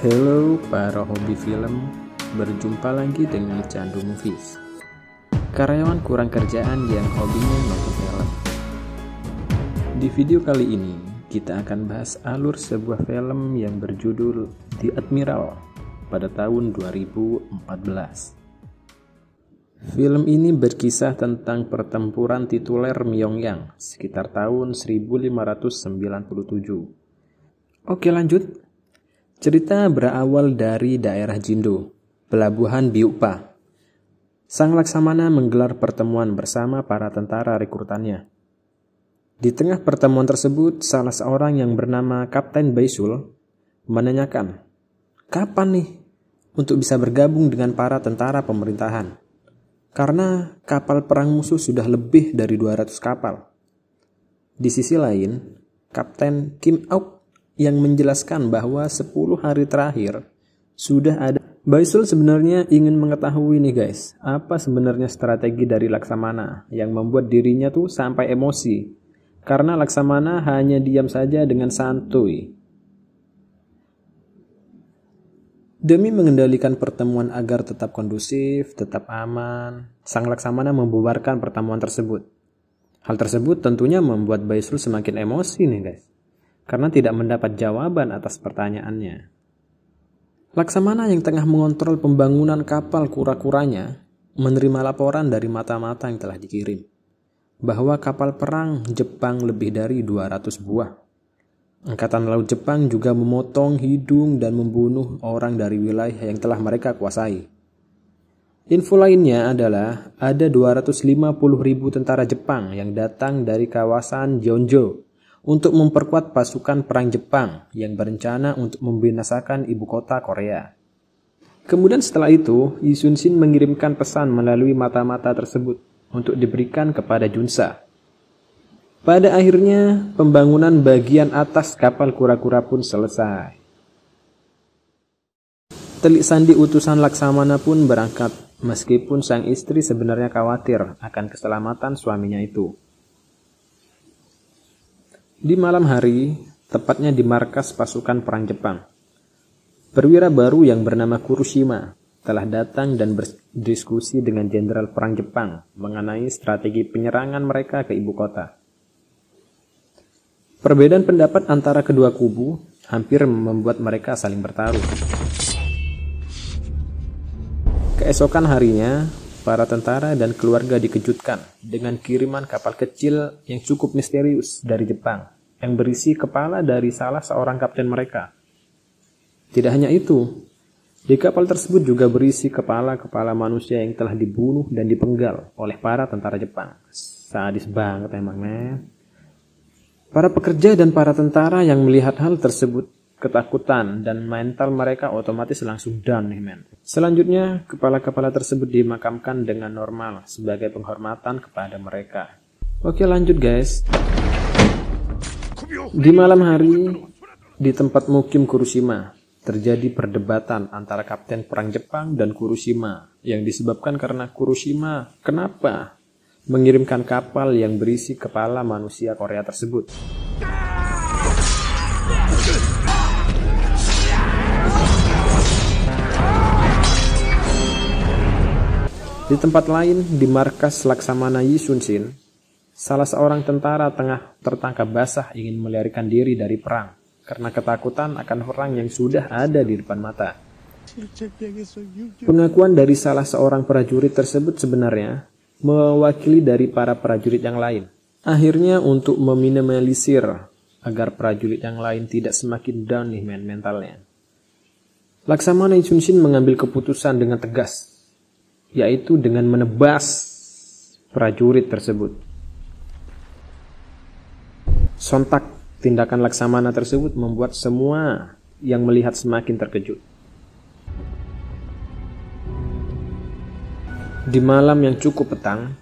Halo para hobi film, berjumpa lagi dengan Candu Movies. Karyawan kurang kerjaan yang hobinya nonton film. Di video kali ini, kita akan bahas alur sebuah film yang berjudul The Admiral pada tahun 2014. Film ini berkisah tentang pertempuran tituler Myongyang sekitar tahun 1597. Oke, lanjut. Cerita berawal dari daerah Jindo, pelabuhan Biukpa. Sang Laksamana menggelar pertemuan bersama para tentara rekrutannya. Di tengah pertemuan tersebut, salah seorang yang bernama Kapten Baisul menanyakan, kapan nih untuk bisa bergabung dengan para tentara pemerintahan? Karena kapal perang musuh sudah lebih dari 200 kapal. Di sisi lain, Kapten Kim Auk yang menjelaskan bahwa 10 hari terakhir sudah ada. Baisul sebenarnya ingin mengetahui nih guys, apa sebenarnya strategi dari Laksamana yang membuat dirinya tuh sampai emosi. Karena Laksamana hanya diam saja dengan santuy. Demi mengendalikan pertemuan agar tetap kondusif, tetap aman, sang Laksamana membubarkan pertemuan tersebut. Hal tersebut tentunya membuat Baisul semakin emosi nih guys, karena tidak mendapat jawaban atas pertanyaannya. Laksamana yang tengah mengontrol pembangunan kapal kura-kuranya menerima laporan dari mata-mata yang telah dikirim bahwa kapal perang Jepang lebih dari 200 buah. Angkatan Laut Jepang juga memotong hidung dan membunuh orang dari wilayah yang telah mereka kuasai. Info lainnya adalah ada 250.000 tentara Jepang yang datang dari kawasan Jeonjo untuk memperkuat pasukan perang Jepang yang berencana untuk membinasakan ibu kota Korea. Kemudian setelah itu, Yi Sun-shin mengirimkan pesan melalui mata-mata tersebut untuk diberikan kepada Junsa. Pada akhirnya, pembangunan bagian atas kapal kura-kura pun selesai. Telik sandi utusan Laksamana pun berangkat, meskipun sang istri sebenarnya khawatir akan keselamatan suaminya itu. Di malam hari, tepatnya di markas pasukan perang Jepang, perwira baru yang bernama Kuroshima telah datang dan berdiskusi dengan jenderal perang Jepang mengenai strategi penyerangan mereka ke ibu kota. Perbedaan pendapat antara kedua kubu hampir membuat mereka saling bertaruh. Keesokan harinya, para tentara dan keluarga dikejutkan dengan kiriman kapal kecil yang cukup misterius dari Jepang yang berisi kepala dari salah seorang kapten mereka. Tidak hanya itu, di kapal tersebut juga berisi kepala-kepala manusia yang telah dibunuh dan dipenggal oleh para tentara Jepang. Sadis banget emang, men. Para pekerja dan para tentara yang melihat hal tersebut ketakutan dan mental mereka otomatis langsung down nih men. Selanjutnya, kepala-kepala tersebut dimakamkan dengan normal sebagai penghormatan kepada mereka. Oke, lanjut guys. Di malam hari, di tempat mukim Kuroshima, terjadi perdebatan antara kapten perang Jepang dan Kuroshima yang disebabkan karena Kuroshima kenapa mengirimkan kapal yang berisi kepala manusia Korea tersebut. Di tempat lain, di markas Laksamana Yi Sun-shin, salah seorang tentara tengah tertangkap basah ingin melarikan diri dari perang karena ketakutan akan perang yang sudah ada di depan mata. Pengakuan dari salah seorang prajurit tersebut sebenarnya mewakili dari para prajurit yang lain. Akhirnya untuk meminimalisir agar prajurit yang lain tidak semakin down nih mentalnya, Laksamana Yi Sun-shin mengambil keputusan dengan tegas, yaitu dengan menebas prajurit tersebut. Sontak tindakan Laksamana tersebut membuat semua yang melihat semakin terkejut. Di malam yang cukup petang,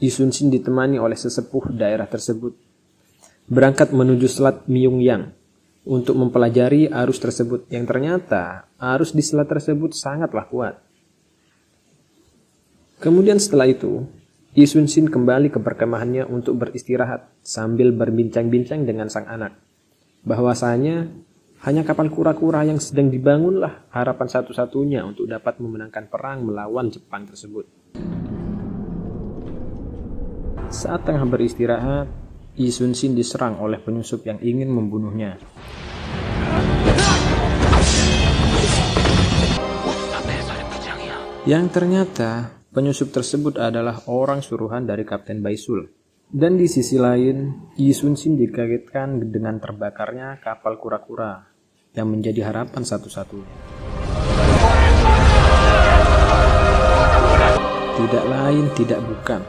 Yi Sun-shin ditemani oleh sesepuh daerah tersebut berangkat menuju selat Myongyang untuk mempelajari arus tersebut yang ternyata arus di selat tersebut sangatlah kuat. Kemudian setelah itu, Yi Sun-shin kembali ke perkemahannya untuk beristirahat sambil berbincang-bincang dengan sang anak. Bahwasanya Hanya kapal kura-kura yang sedang dibangunlah harapan satu-satunya untuk dapat memenangkan perang melawan Jepang tersebut. Saat tengah beristirahat, Yi Sun-shin diserang oleh penyusup yang ingin membunuhnya. Yang ternyata penyusup tersebut adalah orang suruhan dari Kapten Baisul. Dan di sisi lain, Yi Sun-shin dikagetkan dengan terbakarnya kapal kura-kura yang menjadi harapan satu-satunya. Tidak lain, tidak bukan.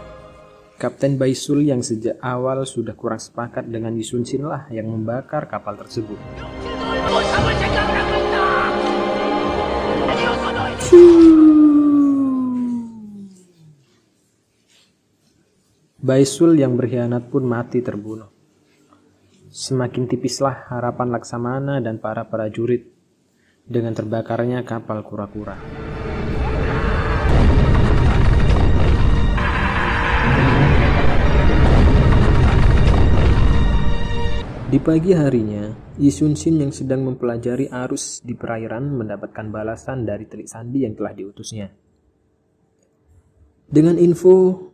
Kapten Baisul yang sejak awal sudah kurang sepakat dengan Yi Sun-shin lah yang membakar kapal tersebut. Baisul yang berkhianat pun mati terbunuh. Semakin tipislah harapan Laksamana dan para prajurit dengan terbakarnya kapal kura-kura. Di pagi harinya, Yi Sun-shin yang sedang mempelajari arus di perairan mendapatkan balasan dari telik sandi yang telah diutusnya. Dengan info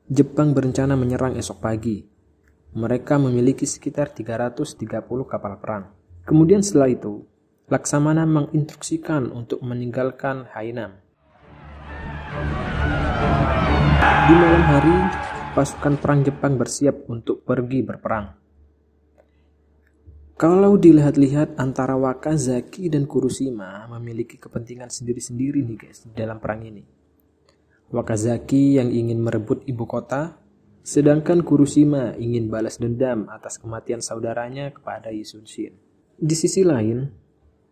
Jepang berencana menyerang esok pagi. Mereka memiliki sekitar 330 kapal perang. Kemudian setelah itu, Laksamana menginstruksikan untuk meninggalkan Hainan. Di malam hari, pasukan perang Jepang bersiap untuk pergi berperang. Kalau dilihat-lihat antara Wakazaki dan Kuroshima memiliki kepentingan sendiri-sendiri nih guys dalam perang ini. Wakazaki yang ingin merebut ibu kota, sedangkan Kuroshima ingin balas dendam atas kematian saudaranya kepada Yi Sun-shin. Di sisi lain,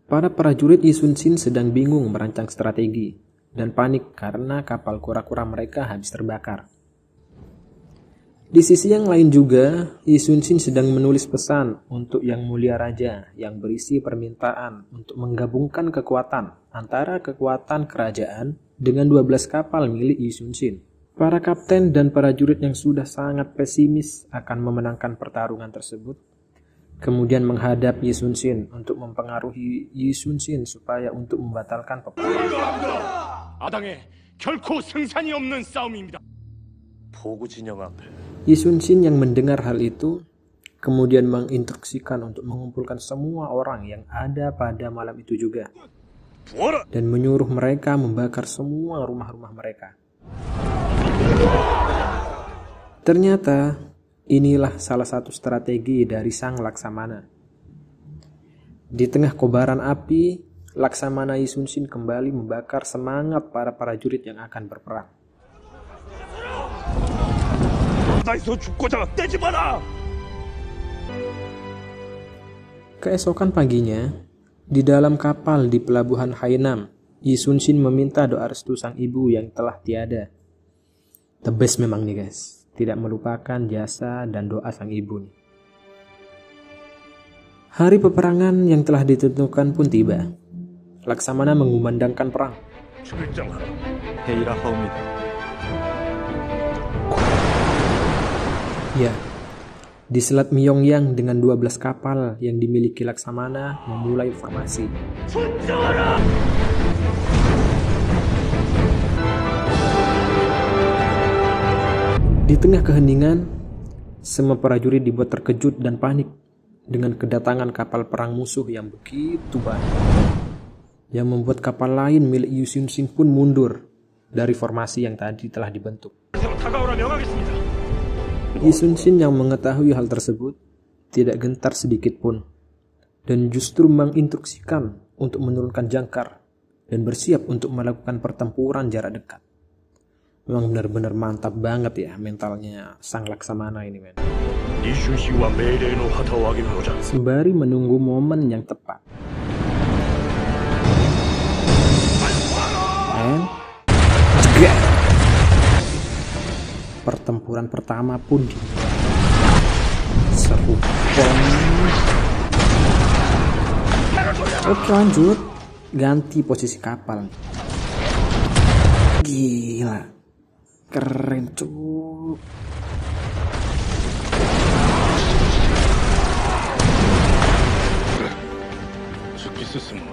para prajurit Yi Sun-shin sedang bingung merancang strategi dan panik karena kapal kura-kura mereka habis terbakar. Di sisi yang lain juga, Yi Sun-shin sedang menulis pesan untuk Yang Mulia Raja yang berisi permintaan untuk menggabungkan kekuatan antara kekuatan kerajaan dengan 12 kapal milik Yi Sun-shin. Para kapten dan prajurit yang sudah sangat pesimis akan memenangkan pertarungan tersebut, kemudian menghadap Yi Sun-shin untuk mempengaruhi Yi Sun-shin supaya untuk membatalkan peperangan. Yi Sun-shin yang mendengar hal itu, kemudian menginstruksikan untuk mengumpulkan semua orang yang ada pada malam itu juga, dan menyuruh mereka membakar semua rumah-rumah mereka. Ternyata, inilah salah satu strategi dari sang Laksamana. Di tengah kobaran api, Laksamana Yi Sun-shin kembali membakar semangat para prajurit yang akan berperang. Keesokan paginya, di dalam kapal di pelabuhan Hainan, Yi Sun-shin meminta doa restu sang ibu yang telah tiada. The best memang nih guys, tidak melupakan jasa dan doa sang ibu nih. Hari peperangan yang telah ditentukan pun tiba. Laksamana mengumandangkan perang. Ya, di Selat Myeongyang dengan 12 kapal yang dimiliki Laksamana memulai formasi. Di tengah keheningan, semua prajurit dibuat terkejut dan panik dengan kedatangan kapal perang musuh yang begitu banyak, yang membuat kapal lain milik Yi Sun-shin pun mundur dari formasi yang tadi telah dibentuk. Yi Sun-shin yang mengetahui hal tersebut tidak gentar sedikit pun dan justru menginstruksikan untuk menurunkan jangkar dan bersiap untuk melakukan pertempuran jarak dekat. Memang benar-benar mantap banget ya mentalnya sang Laksamana ini, men. Sembari menunggu momen yang tepat. Pertempuran pertama pun dimulai. Seru. Oke, lanjut. Ganti posisi kapal. Gila. Keren cuk.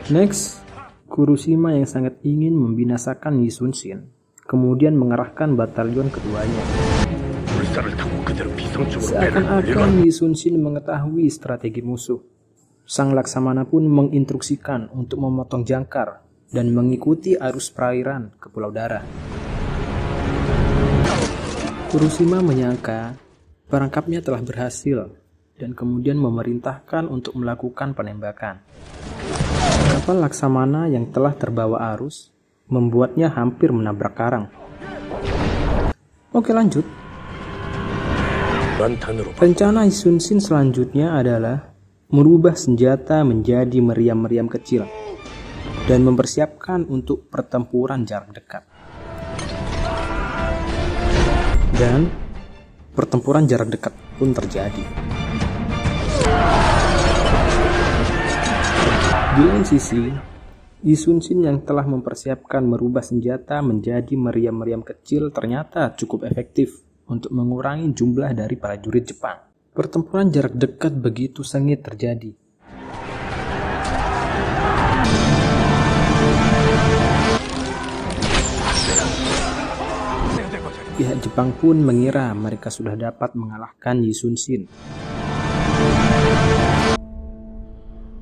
Next, Kurushima yang sangat ingin membinasakan Yi Sun-shin kemudian mengerahkan batalion keduanya. Seakan-akan Yi Sun-shin mengetahui strategi musuh. Sang Laksamana pun menginstruksikan untuk memotong jangkar dan mengikuti arus perairan ke Pulau Dara. Kurushima menyangka perangkapnya telah berhasil dan kemudian memerintahkan untuk melakukan penembakan. Kapal Laksamana yang telah terbawa arus membuatnya hampir menabrak karang. Oke, lanjut. Rencana Yi Sun-shin selanjutnya adalah merubah senjata menjadi meriam-meriam kecil dan mempersiapkan untuk pertempuran jarak dekat. Dan pertempuran jarak dekat pun terjadi. Di lain sisi, Yi Sun-shin yang telah mempersiapkan merubah senjata menjadi meriam-meriam kecil ternyata cukup efektif untuk mengurangi jumlah dari prajurit Jepang. Pertempuran jarak dekat begitu sengit terjadi. Pihak Jepang pun mengira mereka sudah dapat mengalahkan Yi Sun-shin.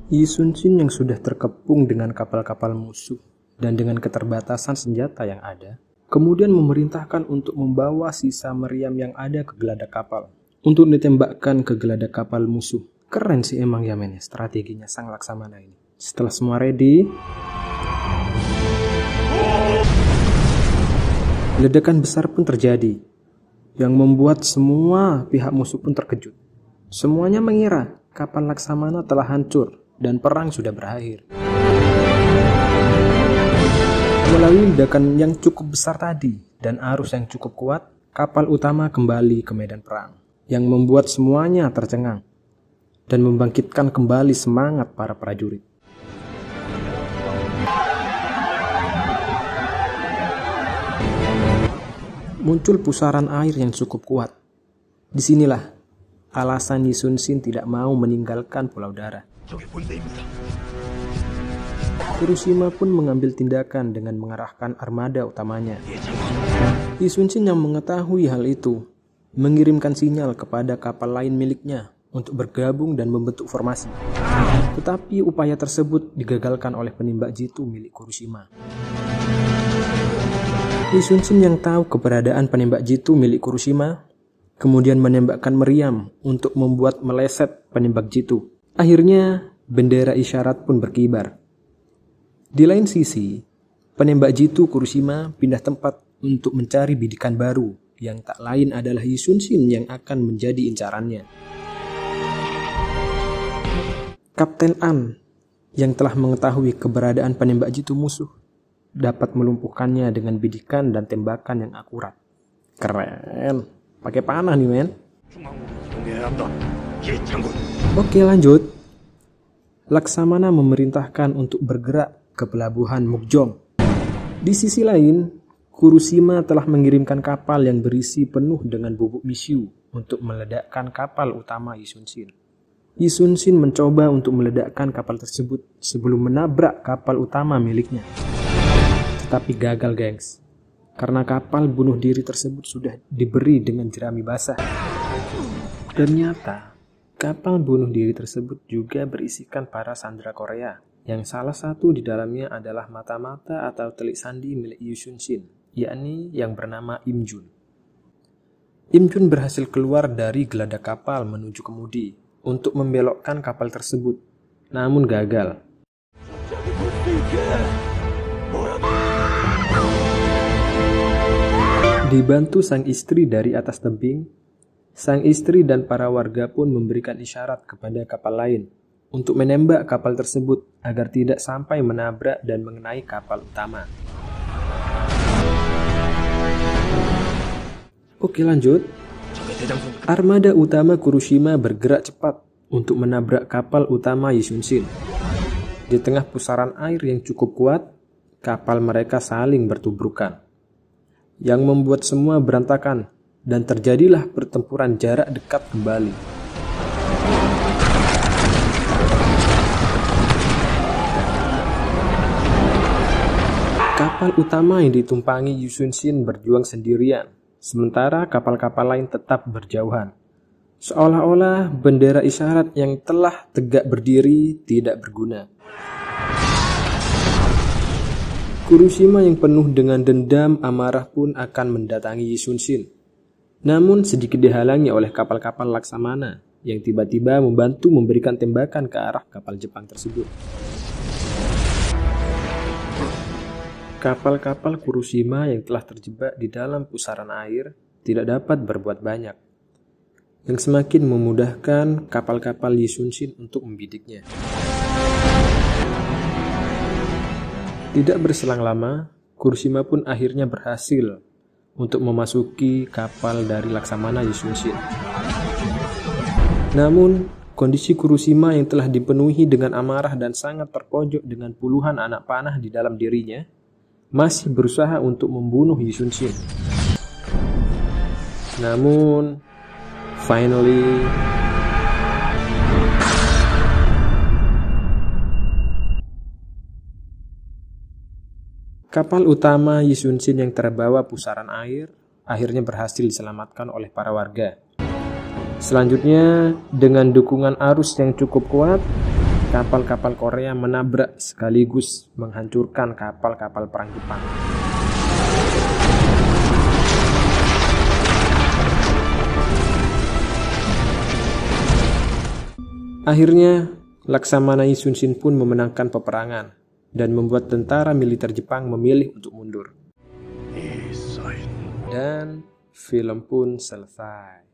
Yi Sun-shin yang sudah terkepung dengan kapal-kapal musuh dan dengan keterbatasan senjata yang ada, kemudian memerintahkan untuk membawa sisa meriam yang ada ke geladak kapal untuk ditembakkan ke geladak kapal musuh. Keren sih emang ya men, strateginya sang Laksamana ini. Setelah semua ready, ledakan besar pun terjadi yang membuat semua pihak musuh pun terkejut. Semuanya mengira kapal Laksamana telah hancur dan perang sudah berakhir. Melalui ledakan yang cukup besar tadi dan arus yang cukup kuat, kapal utama kembali ke medan perang, yang membuat semuanya tercengang dan membangkitkan kembali semangat para prajurit. Muncul pusaran air yang cukup kuat. Disinilah alasan Yi Sun-shin tidak mau meninggalkan Pulau Dara. Kurushima pun mengambil tindakan dengan mengarahkan armada utamanya. Yi Sun-shin yang mengetahui hal itu mengirimkan sinyal kepada kapal lain miliknya untuk bergabung dan membentuk formasi. Tetapi upaya tersebut digagalkan oleh penembak jitu milik Kurushima. Yi Sun-shin yang tahu keberadaan penembak jitu milik Kurushima kemudian menembakkan meriam untuk membuat meleset penembak jitu. Akhirnya bendera isyarat pun berkibar. Di lain sisi, penembak jitu Kurushima pindah tempat untuk mencari bidikan baru yang tak lain adalah Yi Sun-shin yang akan menjadi incarannya. Kapten An yang telah mengetahui keberadaan penembak jitu musuh dapat melumpuhkannya dengan bidikan dan tembakan yang akurat. Keren, pakai panah nih men. Oke, lanjut. Laksamana memerintahkan untuk bergerak ke pelabuhan Mukjong. Di sisi lain, Kurushima telah mengirimkan kapal yang berisi penuh dengan bubuk misiu untuk meledakkan kapal utama Yi Sun-shin. Yi Sun-shin mencoba untuk meledakkan kapal tersebut sebelum menabrak kapal utama miliknya. Tetapi gagal, gengs. Karena kapal bunuh diri tersebut sudah diberi dengan jerami basah. Ternyata, kapal bunuh diri tersebut juga berisikan para sandera Korea, yang salah satu di dalamnya adalah mata-mata atau telik sandi milik Yi Sun-shin, yakni yang bernama Im Jun. Im Jun berhasil keluar dari geladak kapal menuju kemudi untuk membelokkan kapal tersebut, namun gagal. Dibantu sang istri dari atas tebing, sang istri dan para warga pun memberikan isyarat kepada kapal lain untuk menembak kapal tersebut agar tidak sampai menabrak dan mengenai kapal utama. Oke, lanjut. Armada utama Kurushima bergerak cepat untuk menabrak kapal utama Yi Sun-shin. Di tengah pusaran air yang cukup kuat, kapal mereka saling bertubrukan, yang membuat semua berantakan dan terjadilah pertempuran jarak dekat kembali. Kapal utama yang ditumpangi Yu Sun-shin berjuang sendirian, sementara kapal-kapal lain tetap berjauhan. Seolah-olah bendera isyarat yang telah tegak berdiri tidak berguna. Kuroshima yang penuh dengan dendam amarah pun akan mendatangi Yu Sun-shin. Namun sedikit dihalangi oleh kapal-kapal Laksamana yang tiba-tiba membantu memberikan tembakan ke arah kapal Jepang tersebut. Kapal-kapal Kuroshima yang telah terjebak di dalam pusaran air tidak dapat berbuat banyak, yang semakin memudahkan kapal-kapal Yu Sun-shin untuk membidiknya. Tidak berselang lama, Kuroshima pun akhirnya berhasil untuk memasuki kapal dari Laksamana Yu Sun-shin. Namun, kondisi Kuroshima yang telah dipenuhi dengan amarah dan sangat terpojok dengan puluhan anak panah di dalam dirinya, masih berusaha untuk membunuh Yu Sun-shin. Namun, finally, kapal utama Yu Sun-shin yang terbawa pusaran air akhirnya berhasil diselamatkan oleh para warga. Selanjutnya, dengan dukungan arus yang cukup kuat, kapal-kapal Korea menabrak sekaligus menghancurkan kapal-kapal perang Jepang. Akhirnya, Laksamana Yu Sun-shin pun memenangkan peperangan dan membuat tentara militer Jepang memilih untuk mundur. Dan film pun selesai.